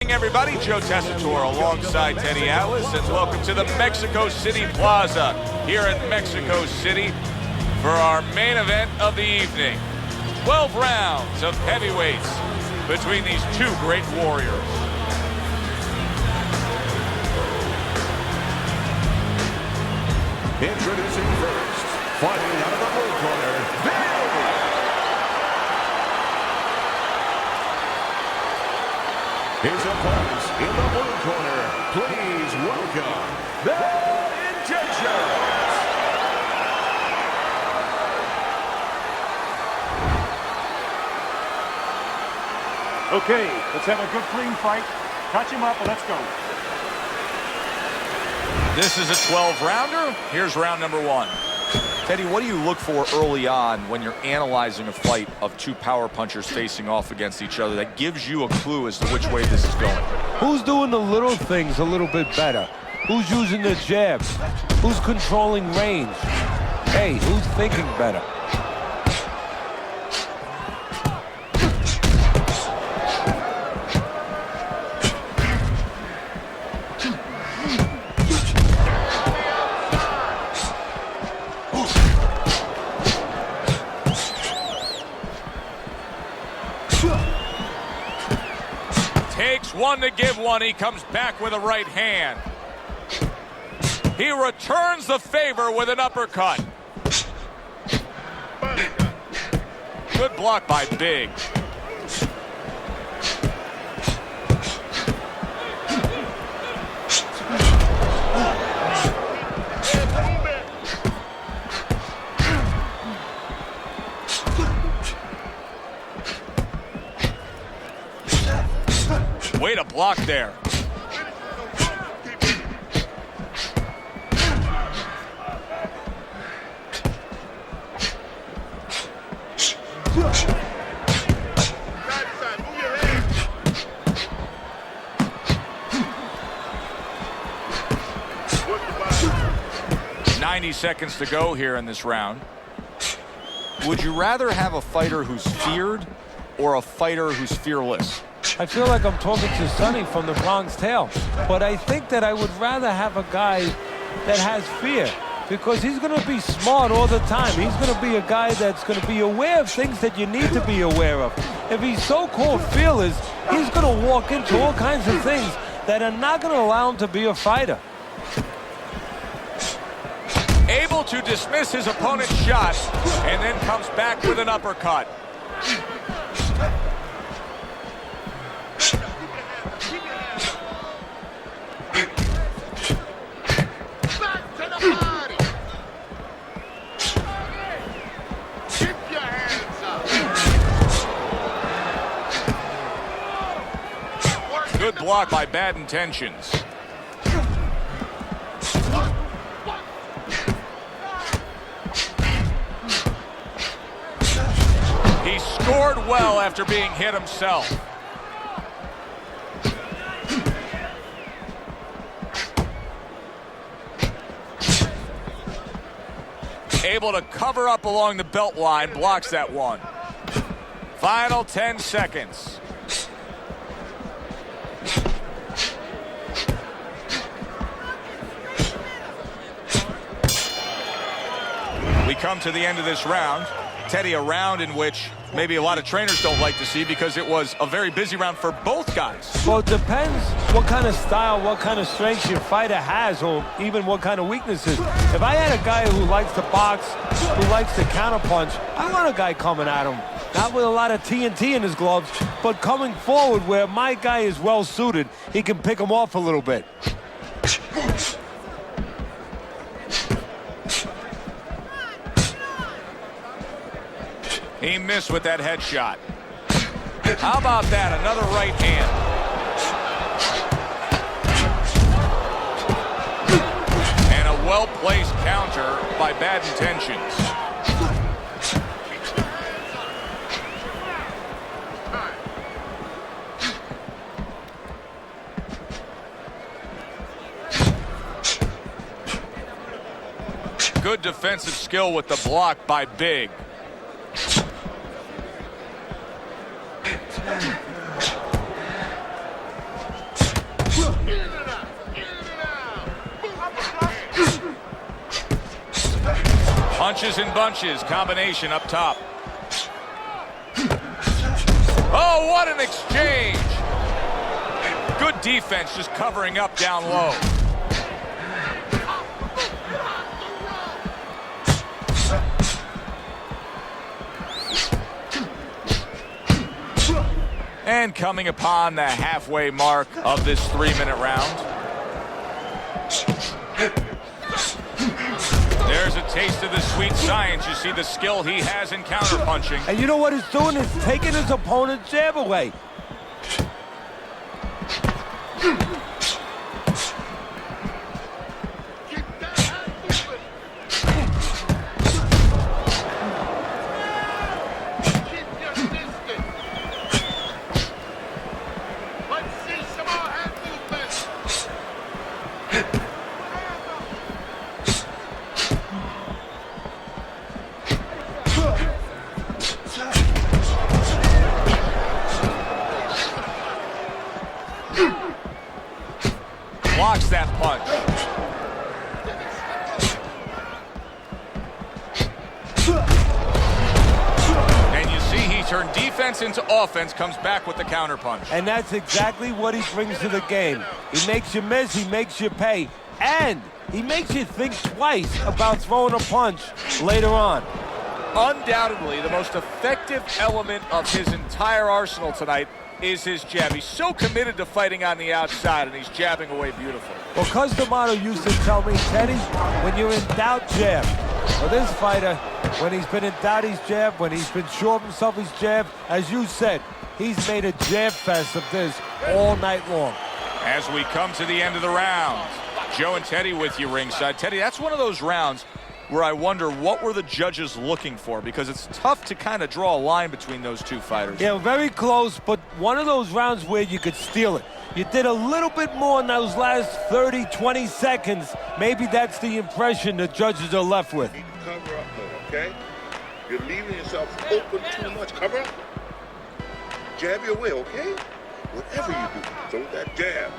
Everybody, Joe Tessitore alongside Teddy Atlas, and welcome to the Mexico City Plaza here in Mexico City for our main event of the evening. 12 rounds of heavyweights between these two great warriors. Introducing first, fighting out of the blue corner, his opponents in the blue corner, please welcome the Intentions. Okay, let's have a good clean fight. Touch him up and let's go. This is a 12-rounder. Here's round number one. Teddy, what do you look for early on when you're analyzing a fight of two power punchers facing off against each other that gives you a clue as to which way this is going? Who's doing the little things a little bit better? Who's using the jabs? Who's controlling range? Hey, who's thinking better? Takes one to give one. He comes back with a right hand. He returns the favor with an uppercut. Good block by Big. Way to block there. .90 seconds to go here in this round. Would you rather have a fighter who's feared or a fighter who's fearless? I feel like I'm talking to Sonny from the Bronx Tale, but I think that I would rather have a guy that has fear, because he's going to be smart all the time. He's going to be a guy that's going to be aware of things that you need to be aware of. If he's so-called fearless, he's going to walk into all kinds of things that are not going to allow him to be a fighter. Able to dismiss his opponent's shot and then comes back with an uppercut. Good block by Bad Intentions. He scored well after being hit himself. Able to cover up along the belt line, blocks that one. Final 10 seconds. We come to the end of this round. Teddy, a round in which maybe a lot of trainers don't like to see because it was a very busy round for both guys. Well, it depends what kind of style, what kind of strengths your fighter has, or even what kind of weaknesses. If I had a guy who likes to box, who likes to counterpunch, I want a guy coming at him, not with a lot of TNT in his gloves, but coming forward where my guy is well suited. He can pick him off a little bit. He missed with that headshot. How about that? Another right hand. And a well-placed counter by Bad Intentions. Good defensive skill with the block by Big. Punches and bunches, combination up top. Oh, what an exchange! Good defense, just covering up down low. And coming upon the halfway mark of this 3-minute round. There's a taste of the sweet science. You see the skill he has in counterpunching. And you know what he's doing? Is taking his opponent's jab away. Blocks that punch. And you see he turned defense into offense, comes back with the counter punch. And that's exactly what he brings to the game. He makes you miss, he makes you pay, and he makes you think twice about throwing a punch later on. Undoubtedly, the most effective element of his entire arsenal tonight is his jab. He's so committed to fighting on the outside, and he's jabbing away beautifully. Well, Cus D'Amato used to tell me, Teddy, when you're in doubt, jab. Well, this fighter, when he's been in doubt, he's jabbed. When he's been sure of himself, he's jabbed. As you said, he's made a jab fest of this all night long. As we come to the end of the round, Joe and Teddy with you ringside. Teddy, that's one of those rounds where I wonder what were the judges looking for, because it's tough to kind of draw a line between those two fighters. Yeah, very close, but one of those rounds where you could steal it. You did a little bit more in those last 30, 20 seconds. Maybe that's the impression the judges are left with. You need to cover up more, okay? You're leaving yourself open too much. Cover up. Jab your way, okay? Whatever you do, throw that jab.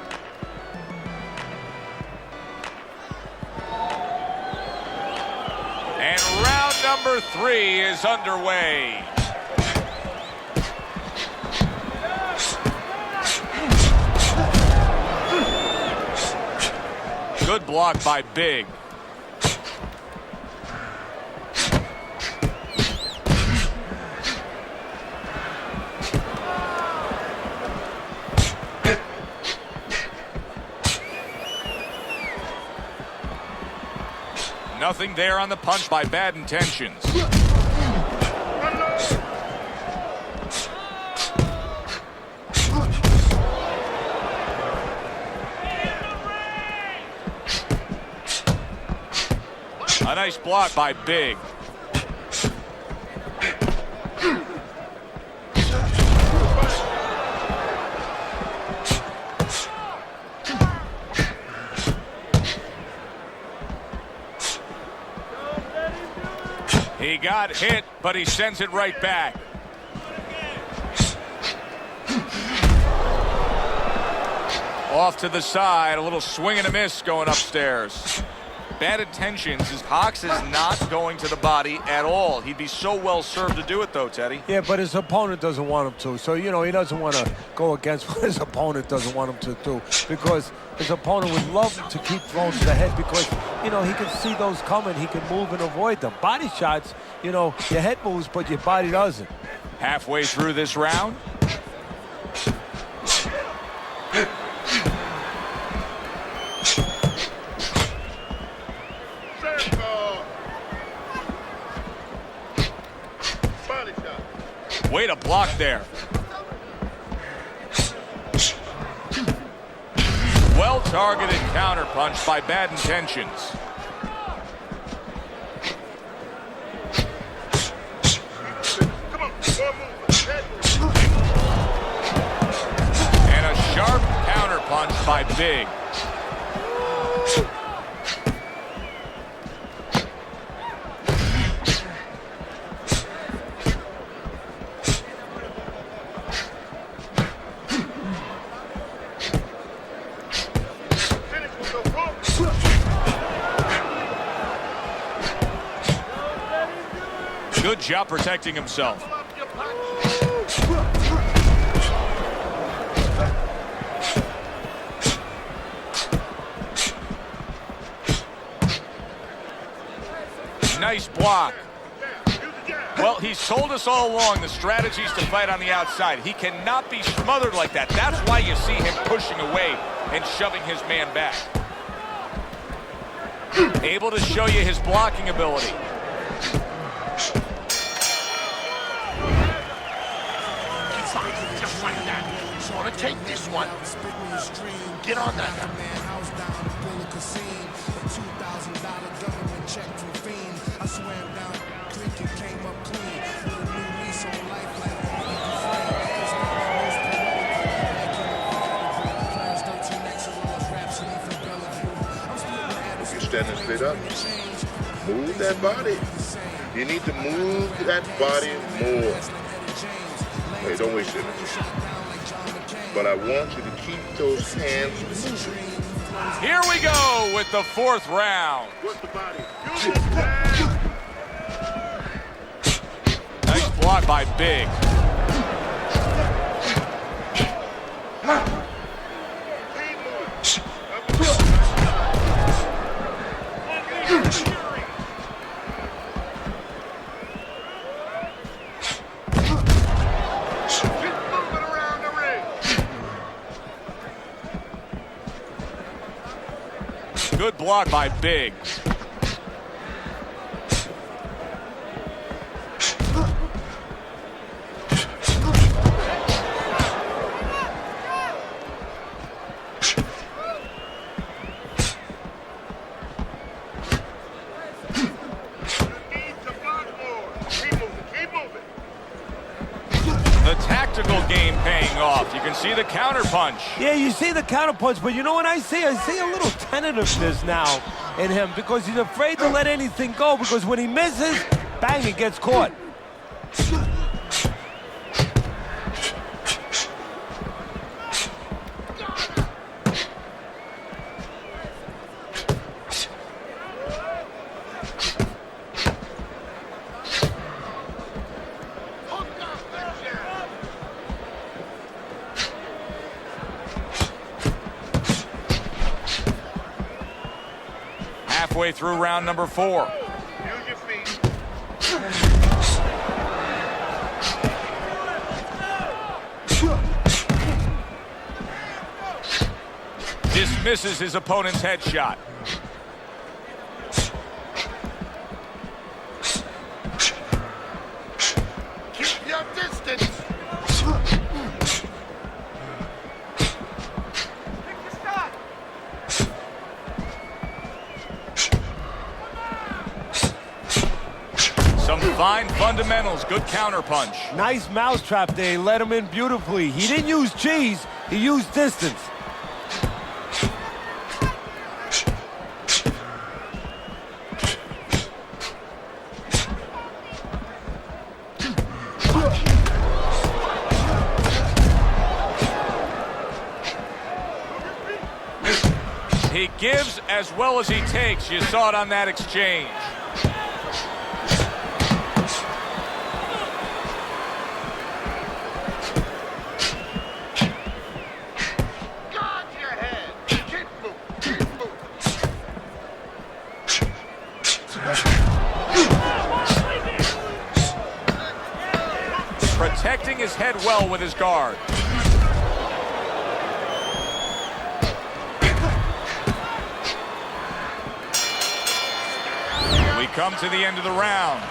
And round number 3 is underway. Good block by Big. Nothing there on the punch by Bad Intentions. A nice block by Big. He got hit, but he sends it right back. Off to the side, a little swing and a miss going upstairs. Bad Intentions is Hawks is not going to the body at all. He'd be so well served to do it, though, Teddy. Yeah, but his opponent doesn't want him to. So, you know, he doesn't want to go against what his opponent doesn't want him to do, because his opponent would love to keep throwing to the head, because, you know, he can see those coming. He can move and avoid them. Body shots, you know, your head moves, but your body doesn't. Halfway through this round. Way to block there. Well-targeted counterpunch by Bad Intentions. And a sharp counterpunch by Big. Good job protecting himself. Nice block. Well, he's told us all along the strategy is to fight on the outside. He cannot be smothered like that. That's why you see him pushing away and shoving his man back. Able to show you his blocking ability. Just like that. Just want to take this one. Get on that. Standing straight up. Move that body. You need to move that body more. Hey, don't waste it. But I want you to keep those hands moving. Here we go with the 4th round. Work the body. Nice block by Big. Good block by Big. The tactical game paying off. You can see the counter punch. Yeah, you see the counter punch, but you know what I see? I see a little tentativeness now in him because he's afraid to let anything go because when he misses, bang, it gets caught. Halfway through round number 4. Use your feet. Dismisses his opponent's headshot. Keep your distance. Some fine fundamentals. Good counter punch. Nice mousetrap there. He let him in beautifully. He didn't use cheese. He used distance. He gives as well as he takes. You saw it on that exchange. Guard your head. Keep moving. Keep moving. Protecting his head well with his guard. We come to the end of the round.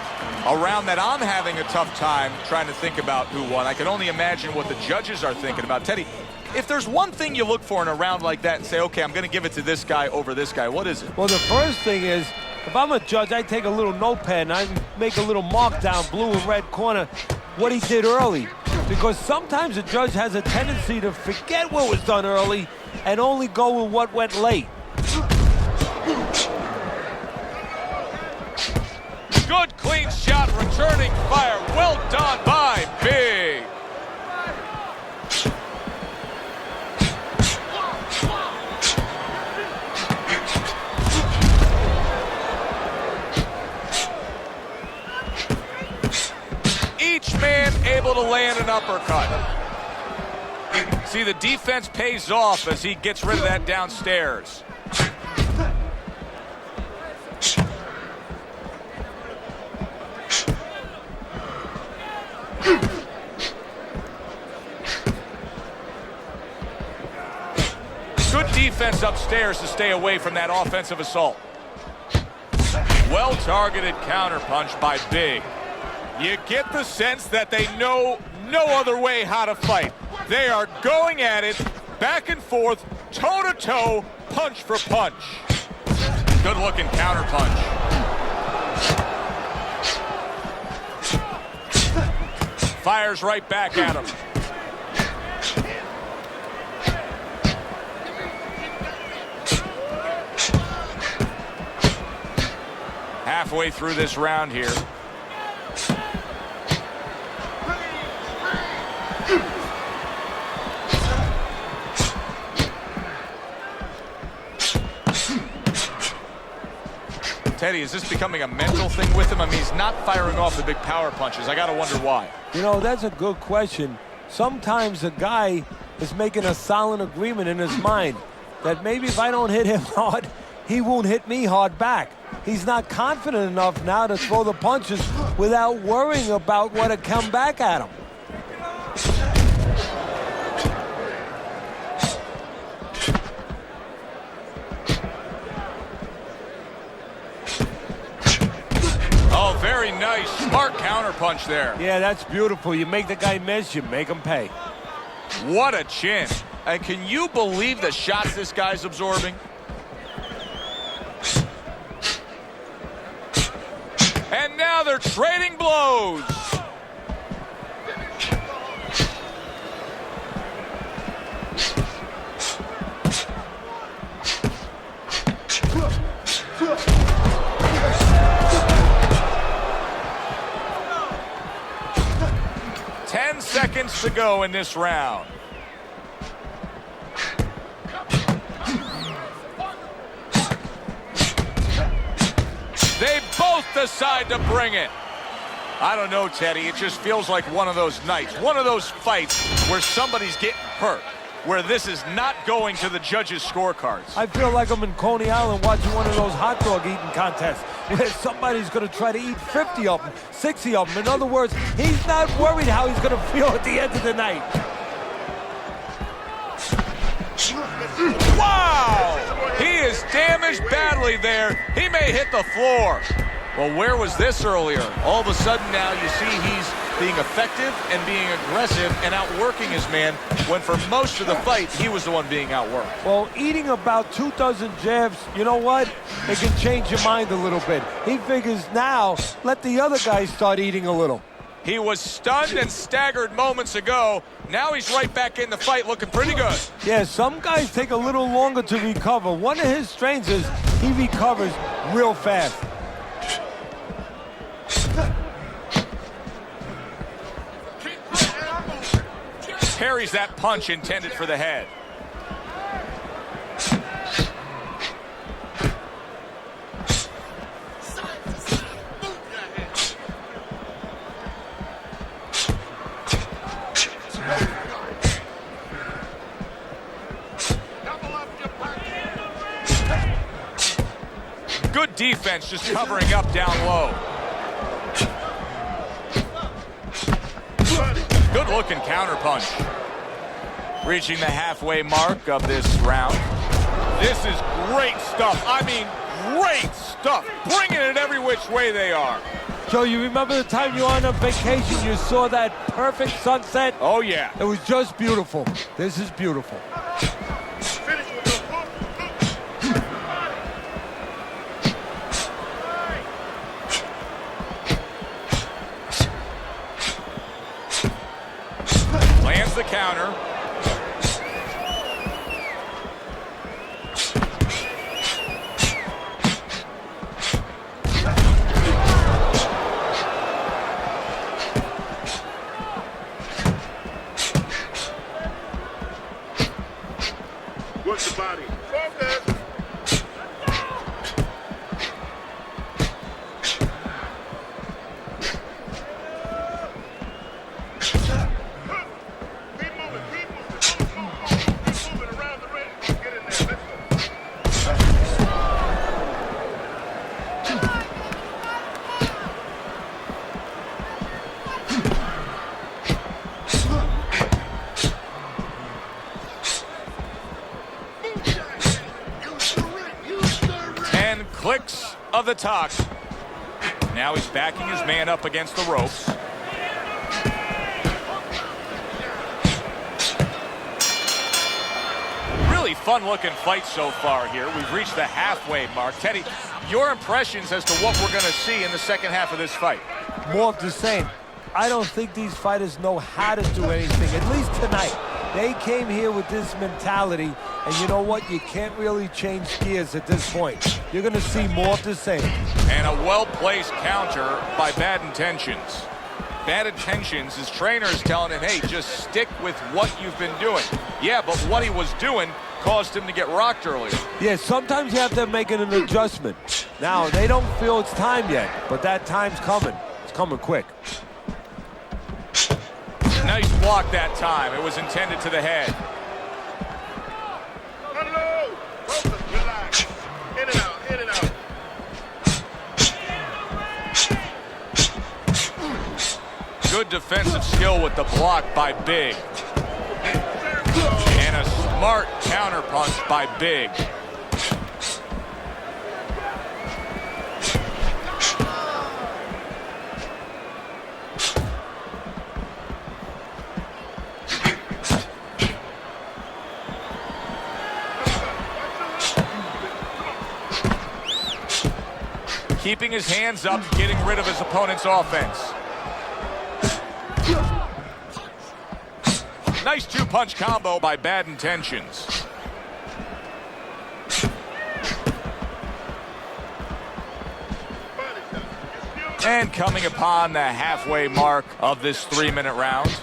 A round that I'm having a tough time trying to think about who won. I can only imagine what the judges are thinking about. Teddy, if there's one thing you look for in a round like that and say, okay, I'm going to give it to this guy over this guy, what is it? Well, the first thing is, if I'm a judge, I take a little notepad and I make a little mark down, blue and red corner, what he did early. Because sometimes a judge has a tendency to forget what was done early and only go with what went late. Good clean shot, returning fire. Well done by Big. uppercut. See, the defense pays off as he gets rid of that downstairs. Good defense upstairs to stay away from that offensive assault. Well-targeted counterpunch by Big. You get the sense that they know no other way how to fight. They are going at it, back and forth, toe-to-toe, punch for punch. Good-looking counterpunch. Fires right back at him. Halfway through this round here. Teddy, is this becoming a mental thing with him? I mean, he's not firing off the big power punches. I got to wonder why. You know, that's a good question. Sometimes a guy is making a silent agreement in his mind that maybe if I don't hit him hard, he won't hit me hard back. He's not confident enough now to throw the punches without worrying about what would come back at him. Oh, very nice. Smart counterpunch there. Yeah, that's beautiful. You make the guy miss, you make him pay. What a chin. And can you believe the shots this guy's absorbing? And now they're trading blows. Seconds to go in this round. They both decide to bring it. I don't know, Teddy. It just feels like one of those nights, one of those fights where somebody's getting hurt, where this is not going to the judges' scorecards. I feel like I'm in Coney Island watching one of those hot dog eating contests where somebody's going to try to eat 50 of them, 60 of them. In other words, he's not worried how he's going to feel at the end of the night. Wow! He is damaged badly there. He may hit the floor. Well, where was this earlier? All of a sudden now you see he's being effective and being aggressive and outworking his man, when for most of the fight, he was the one being outworked. Well, eating about 2 dozen jabs, you know what? It can change your mind a little bit. He figures now, let the other guy start eating a little. He was stunned and staggered moments ago. Now he's right back in the fight looking pretty good. Yeah, some guys take a little longer to recover. One of his strengths is he recovers real fast. Parries that punch intended for the head. Good defense, just covering up down low. Good-looking counterpunch. Reaching the halfway mark of this round. This is great stuff. I mean, great stuff. Bringing it every which way they are. Joe, you remember the time you were on a vacation, you saw that perfect sunset? Oh, yeah. It was just beautiful. This is beautiful. Lands the counter. Work the body. Focus. clicks of the talk. Now he's backing his man up against the ropes. Really fun-looking fight so far here. We've reached the halfway mark. Teddy, your impressions as to what we're going to see in the second half of this fight? More of the same. I don't think these fighters know how to do anything, at least tonight. They came here with this mentality, and you know what? You can't really change gears at this point. You're going to see more of the same. And a well-placed counter by Bad Intentions. Bad Intentions, his trainer is telling him, hey, just stick with what you've been doing. Yeah, but what he was doing caused him to get rocked earlier. Yeah, sometimes you have to make an adjustment. Now, they don't feel it's time yet, but that time's coming. It's coming quick. Nice block that time. It was intended to the head. Hello. Relax. In and out. In and out. Good defensive skill with the block by Big. And a smart counterpunch by Big. Keeping his hands up, getting rid of his opponent's offense. Nice two-punch combo by Bad Intentions. And coming upon the halfway mark of this 3-minute round.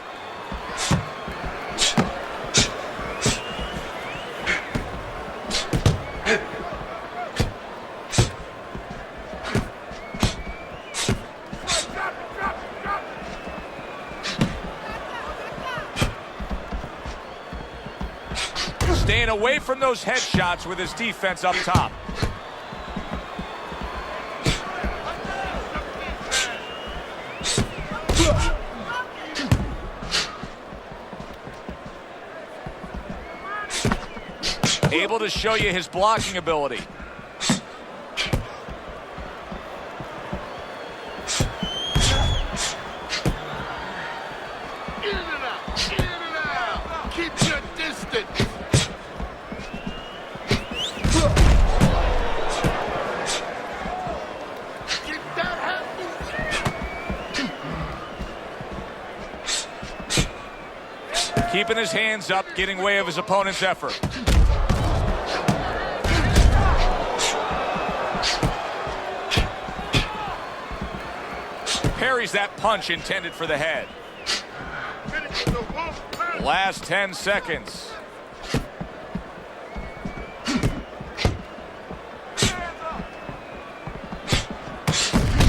Staying away from those headshots with his defense up top. Able to show you his blocking ability. In and out. In and out. Keep your distance. Keeping his hands up, getting way of his opponent's effort. Parries that punch intended for the head. Last 10 seconds.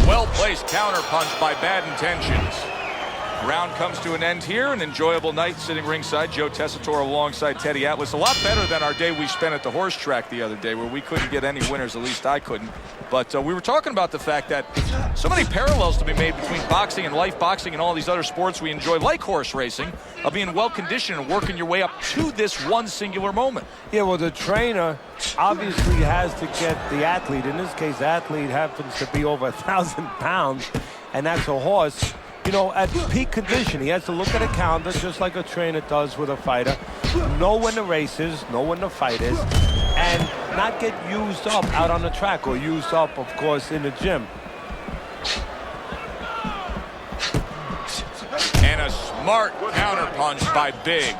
Well-placed counterpunch by Bad Intentions. Round comes to an end here. An enjoyable night sitting ringside. Joe Tessitore alongside Teddy Atlas. A lot better than our day we spent at the horse track the other day where we couldn't get any winners, at least I couldn't. But we were talking about the fact that so many parallels to be made between boxing and life boxing and all these other sports we enjoy, like horse racing, of being well-conditioned and working your way up to this one singular moment. Yeah, well, the trainer obviously has to get the athlete. In this case, the athlete happens to be over 1,000 pounds, and that's a horse. You know, at peak condition, he has to look at a calendar just like a trainer does with a fighter, know when the race is, know when the fight is, and not get used up out on the track or used up, of course, in the gym. And a smart counterpunch by Big.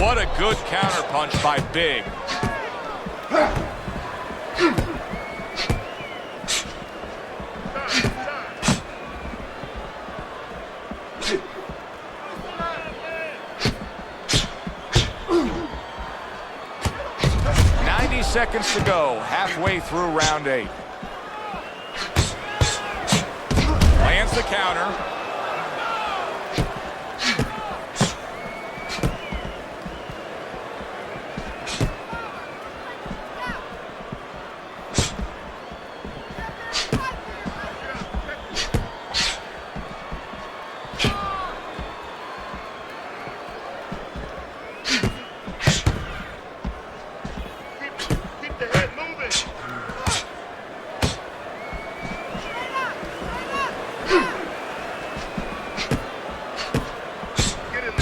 What a good counterpunch by Big. seconds to go, halfway through round 8. Lands the counter.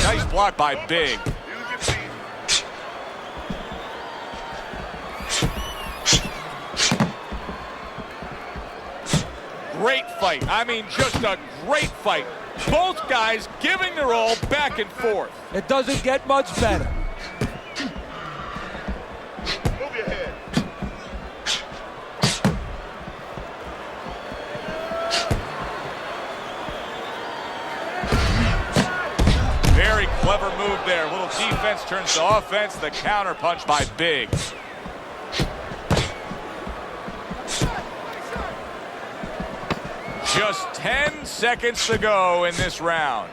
Nice block by Big. Great fight. I mean, just a great fight. Both guys giving their all back and forth. It doesn't get much better. Move your head. Very clever move there. A little defense turns to offense. The counter punch by Big. Just 10 seconds to go in this round.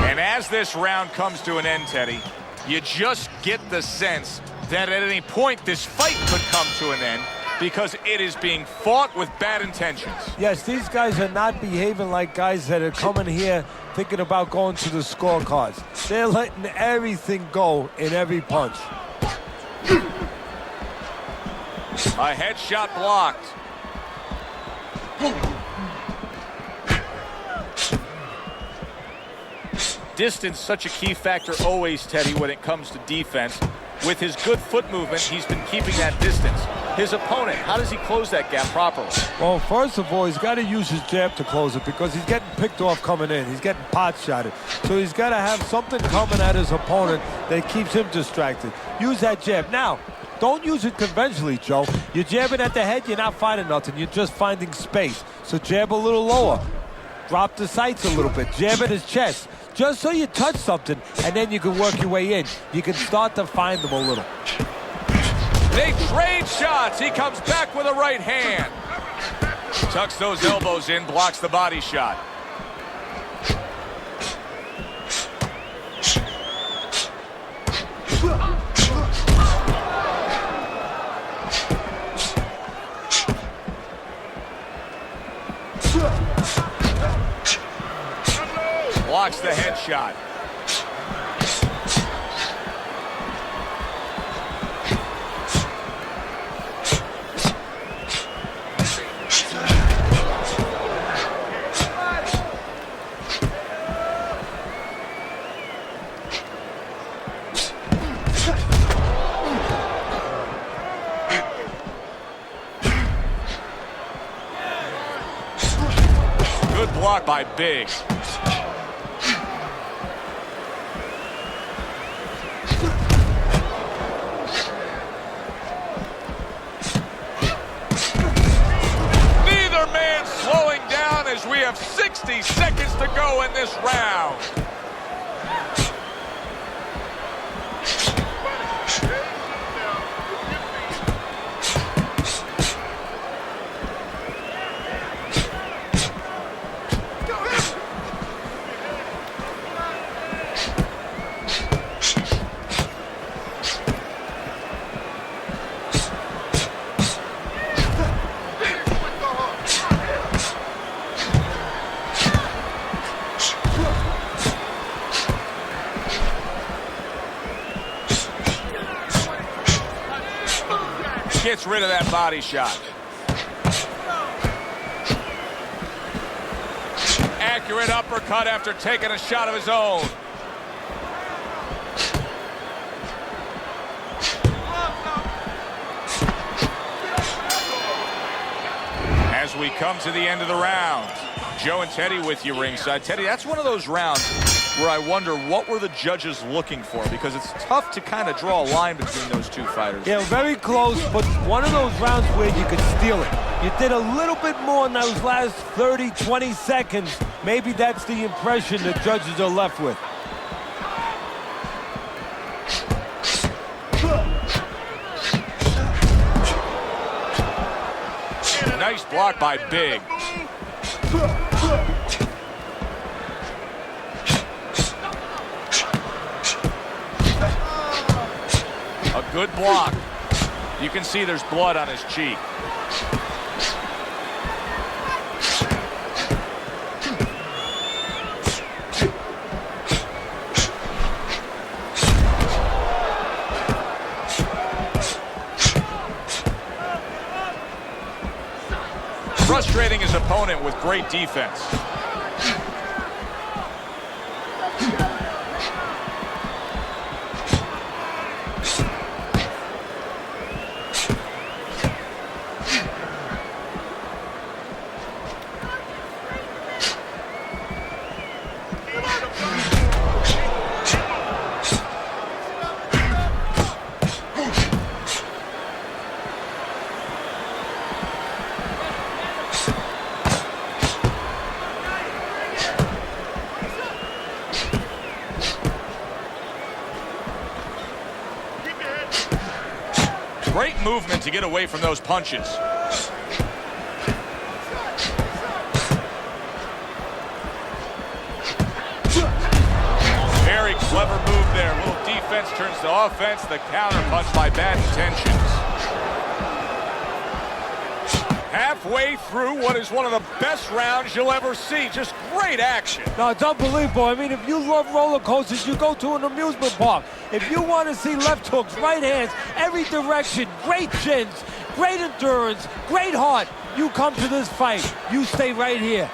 And as this round comes to an end, Teddy, you just get the sense that at any point this fight could come to an end because it is being fought with bad intentions. Yes, these guys are not behaving like guys that are coming here thinking about going to the scorecards. They're letting everything go in every punch. A headshot blocked. Distance, such a key factor always, Teddy, when it comes to defense. With his good foot movement, he's been keeping that distance. His opponent, how does he close that gap properly? Well, first of all, he's got to use his jab to close it because he's getting picked off coming in. He's getting pot-shotted. So he's got to have something coming at his opponent that keeps him distracted. Use that jab. Now, don't use it conventionally, Joe. You're jabbing at the head, you're not finding nothing. You're just finding space. So jab a little lower. Drop the sights a little bit. Jab at his chest. Just so you touch something, and then you can work your way in. You can start to find them a little. They trade shots. He comes back with a right hand. Tucks those elbows in, blocks the body shot. Blocks the headshot. Good block by Big. As we have 60 seconds to go in this round. Gets rid of that body shot. Accurate uppercut after taking a shot of his own. As we come to the end of the round, Joe and Teddy with you ringside. Teddy, that's one of those rounds where I wonder what were the judges looking for, because it's tough to kind of draw a line between those two fighters. Yeah, very close, but one of those rounds where you could steal it. You did a little bit more in those last 30, 20 seconds Maybe that's the impression the judges are left with. Nice block by Big. A good block. You can see there's blood on his cheek. Frustrating his opponent with great defense. Great movement to get away from those punches. Very clever move there. Little defense turns to offense. The counter punch by bad intentions. Halfway through what is one of the best rounds you'll ever see. Just great action. No, it's unbelievable. I mean, if you love roller coasters, you go to an amusement park. If you want to see left hooks, right hands, every direction, great chins, great endurance, great heart, you come to this fight. You stay right here.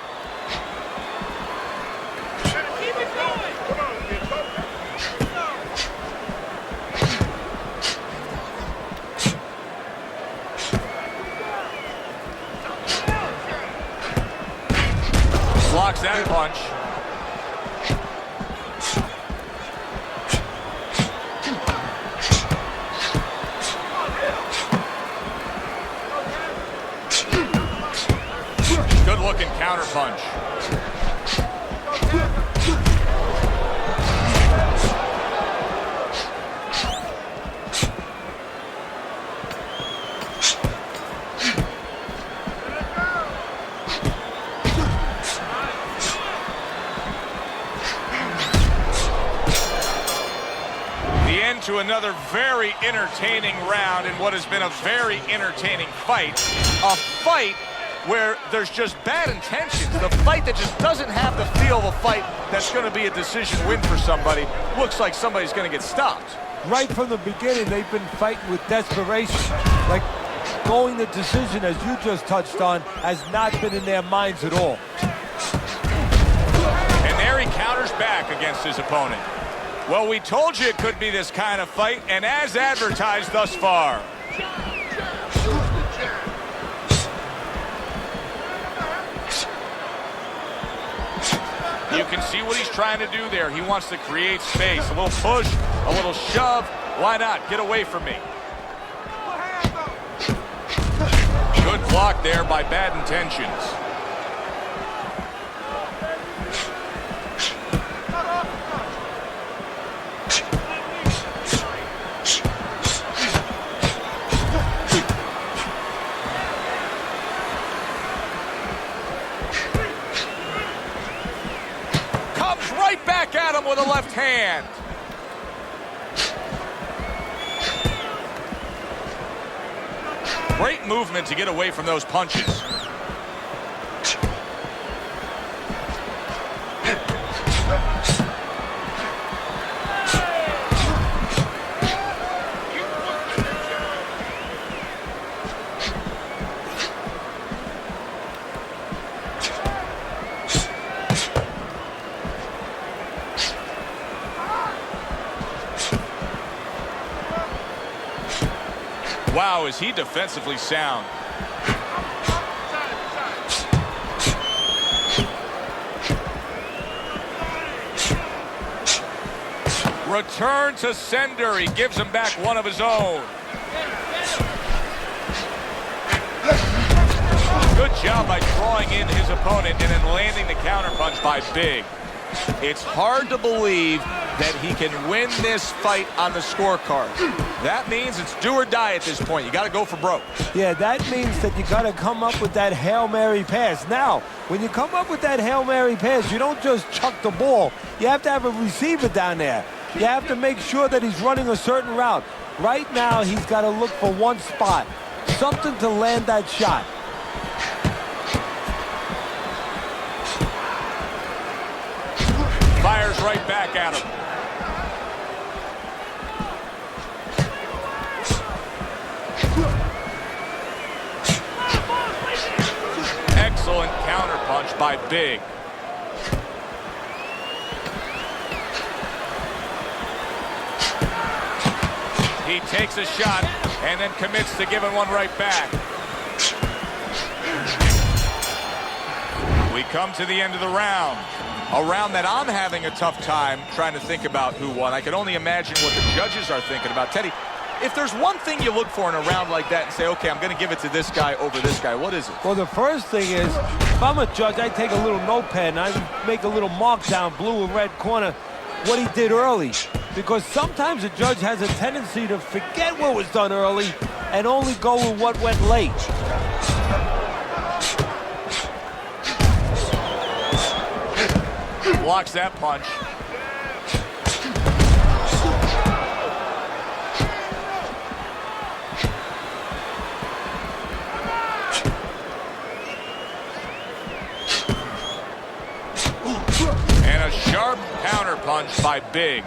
Blocks that punch. Good looking counter punch. To another very entertaining round in what has been a very entertaining fight. A fight where there's just bad intentions. The fight that just doesn't have the feel of a fight that's going to be a decision win for somebody. Looks like somebody's going to get stopped. Right from the beginning, they've been fighting with desperation. Like going the decision, as you just touched on, has not been in their minds at all. And there he counters back against his opponent. Well, we told you it could be this kind of fight, and as advertised thus far. You can see what he's trying to do there. He wants to create space. A little push, a little shove. Why not? Get away from me. Good block there by bad intentions. Back at him with a left hand. Great movement to get away from those punches. Wow, is he defensively sound. Return to sender. He gives him back one of his own. Good job by drawing in his opponent and then landing the counterpunch by Big. It's hard to believe that he can win this fight on the scorecard. That means it's do or die at this point. You got to go for broke. Yeah, that means that you got to come up with that Hail Mary pass. Now, when you come up with that Hail Mary pass, you don't just chuck the ball. You have to have a receiver down there. You have to make sure that he's running a certain route. Right now, he's got to look for one spot, something to land that shot. Fires right back at him. Excellent counterpunch by Big. He takes a shot and then commits to giving one right back. We come to the end of the round. A round that I'm having a tough time trying to think about who won. I can only imagine what the judges are thinking about. Teddy, if there's one thing you look for in a round like that and say, okay, I'm going to give it to this guy over this guy, what is it? Well, the first thing is, if I'm a judge, I take a little notepad and I make a little mark down, blue and red corner, what he did early. Because sometimes a judge has a tendency to forget what was done early and only go with what went late. Blocks that punch. And a sharp counter punch by Big.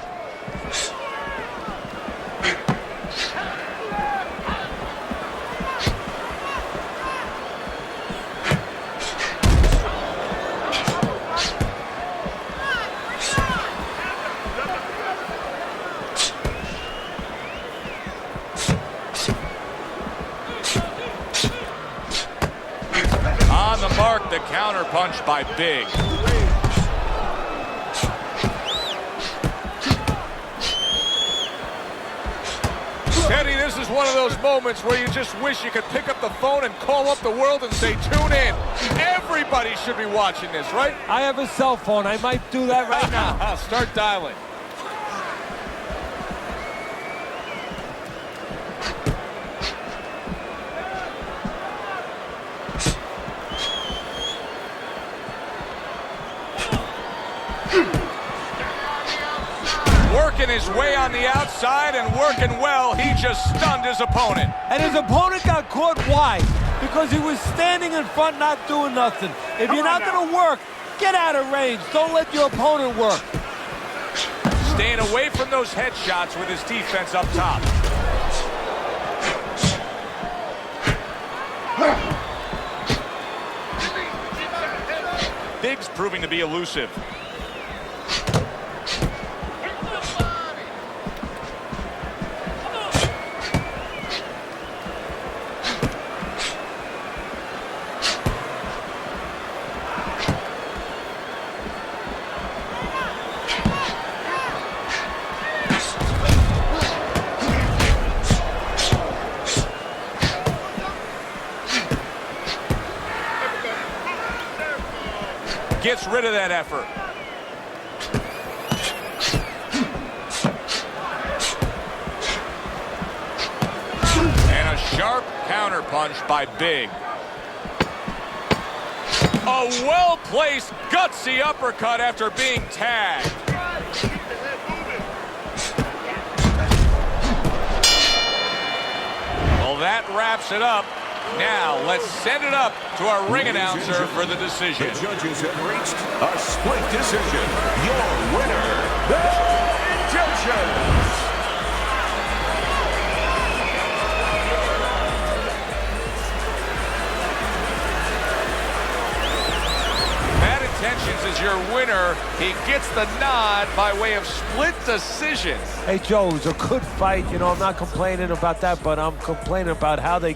On the mark, the counter punch by Big. Teddy, this is one of those moments where you just wish you could pick up the phone and call up the world and say, tune in. Everybody should be watching this, right? I have a cell phone. I might do that right now. Start dialing. Working his way on the outside and working well. He just stunned his opponent. And his opponent got caught wide because he was standing in front not doing nothing. If you're not going to work, get out of range. Don't let your opponent work. Staying away from those headshots with his defense up top. Big's proving to be elusive. Gets rid of that effort. And a sharp counter punch by Big. A well-placed, gutsy uppercut after being tagged. Well, that wraps it up. Now, let's send it up to our ring announcer for the decision. The judges have reached a split decision. Your winner, the Intentions. Bad Intentions is your winner. He gets the nod by way of split decision. Hey, Joe, it was a good fight. You know, I'm not complaining about that, but I'm complaining about how they